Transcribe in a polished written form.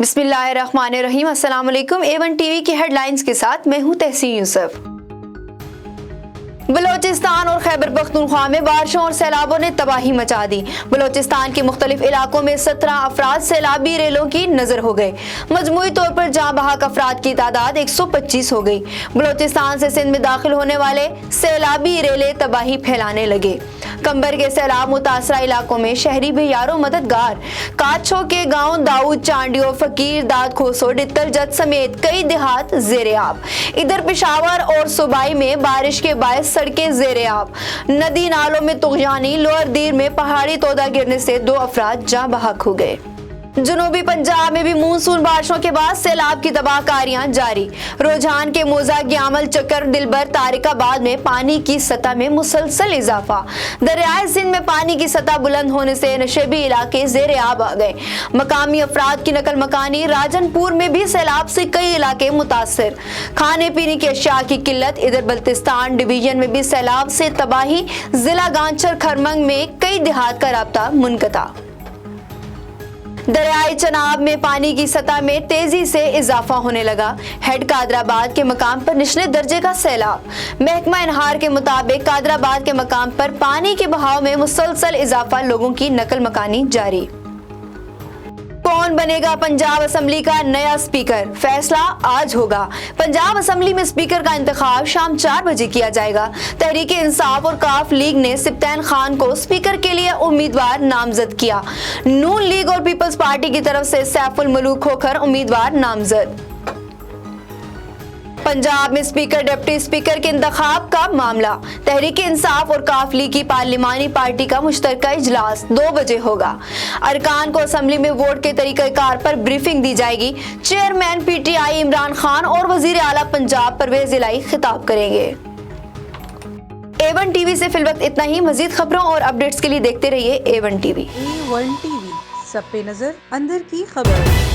बिस्मिल्लाहिर्रहमानिर्रहीम। अस्सलाम वालेकुम। A1 टीवी की हेडलाइंस के साथ मैं हूं तहसीन यूसुफ। बलोचिस्तान और खैबर पख्तूनख्वा में बारिशों और सैलाबों ने तबाही मचा दी। बलोचिस्तान के मुख्तलिफ इलाकों में 17 अफराद सैलाबी रेलों की नजर हो गए। मजमूई तौर पर जाँ बहक अफराद की तादाद 125 हो गई। बलोचिस्तान से सिंध में दाखिल होने वाले सैलाबी रेले तबाही फैलाने लगे। कंबर के सैलाब मुतासरा इलाकों में शहरी भी यारो मददगार। काछो के गांव दाऊद चांडियो, फकीर, दाद खोसो, डित्तल जत समेत कई देहात जेरे आब। इधर पेशावर और सूबाई में बारिश के बायस सड़कें जेरे आब। नदी नालों में तुगयानी, लोअर दीर में पहाड़ी तोदा गिरने से 2 अफराद जाँ बहक हो गए। जनूबी पंजाब में भी मानसून बारिशों के बाद सैलाब की तबाहकारियां जारी। रोजान के मोजा, ग्यामल, चक्कर, दिलबर, तारिकाबाद में पानी की सतह में मुसलसल इजाफा। दरियाए सिंध में पानी की सतह बुलंद होने से नशेबी इलाके जेरे आब आ गए। मकामी अफराद की नकल मकानी। राजनपुर में भी सैलाब से कई इलाके मुतासर। खाने पीने की अशिया की किल्लत। इधर बल्तिस्तान डिवीजन में भी सैलाब से तबाही। जिला गांचर खरमंग में कई देहात का राब्ता मुनक़ता। दरियाई चनाब में पानी की सतह में तेजी से इजाफा होने लगा। हेड कादराबाद के मकाम पर निचले दर्जे का सैलाब। महकमा इनहार के मुताबिक कादराबाद के मकाम पर पानी के बहाव में मुसलसल इजाफा। लोगों की नकल मकानी जारी। कौन बनेगा पंजाब असम्बली का नया स्पीकर? फैसला आज होगा। पंजाब असम्बली में स्पीकर का इंतखाब शाम 4 बजे किया जाएगा। तहरीक इंसाफ और काफ लीग ने सिब्तैन खान को स्पीकर के लिए उम्मीदवार नामजद किया। नून लीग और पीपल्स पार्टी की तरफ से सैफुल मलूक खोखर उम्मीदवार नामजद। पंजाब में स्पीकर डिप्टी स्पीकर के इंतखाब का मामला। तहरीक इंसाफ और काफ लीग की पार्लिमानी पार्टी का मुश्तरका इजलास 2 बजे होगा। अरकान को असम्बली में वोट के तरीक़ेकार पर ब्रीफिंग दी जाएगी। चेयरमैन PTI इमरान खान और वजीर आला पंजाब परवेज इलाही खिताब करेंगे। A1 टीवी से फिलवक्त इतना ही। मजीद खबरों और अपडेट्स के लिए देखते रहिए A1 टीवी। A1 टीवी, सब पे नजर, अंदर की खबर।